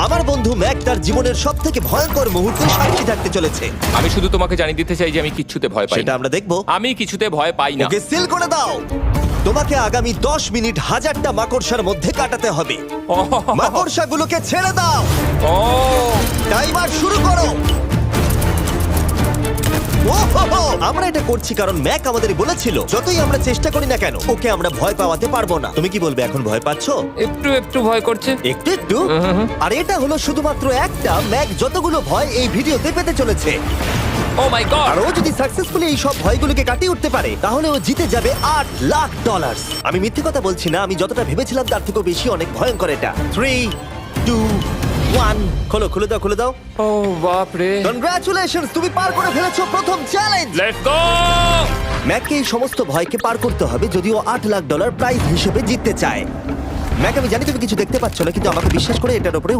আমার বন্ধু ম্যাক তার জীবনের সব থেকে ভয়ঙ্কর মুহূর্তে সাক্ষী থাকতে চলেছে। আমি শুধু তোমাকে জানিয়ে দিতে চাই যে আমি কিচ্ছুতে ভয় পাই সেটা না। আমরা দেখবো। আমি কিছুতে ভয় পাই না। ওকে সিল করে দাও। তোমাকে আগামী 10 মিনিট 1000টা মাকড়সার মধ্যে কাটাতে হবে। মাকড়সাগুলোকে ছেড়ে দাও। ও টাইমার শুরু করো। ওহো! আমরা এটা করছি কারণ ম্যাক আমাদের বলেছিল যতই আমরা চেষ্টা করি না কেন ওকে আমরা ভয় পাওয়াতে পারবো না। তুমি কি বলবে, এখন ভয় পাচ্ছো? একটু একটু ভয় করছে। একটু একটু। আর এটা হলো শুধুমাত্র একটা। ম্যাক যতগুলো ভয় এই ভিডিওতে পেতে চলেছে, ও মাই গড। আর ও যদি সাকসেসফুলি এই সব ভয়গুলোকে কাটিয়ে উঠতে পারে তাহলে ও জিতে যাবে $8 লাখ। আমি মিথ্যে কথা বলছি না, আমি যতটা ভেবেছিলাম তার থেকেও বেশি অনেক ভয়ঙ্কর এটা। 3, 2, 1 খোলো, খুলে দাও, খুলে দাও। ও বাপ রে। কনগ্রাচুলেশনস, তুমি পার করে ফেলেছো প্রথম চ্যালেঞ্জ। Let's go. ম্যাককে এই সমস্ত ভয়কে পার করতে হবে যদিও $8 লাখ প্রাইজ হিসেবে জিততে চায়। ম্যাক, আমি জানি তুমি কিছু দেখতে পাচ্ছ না, কিন্তু আমাকে বিশ্বাস করে এটার উপরে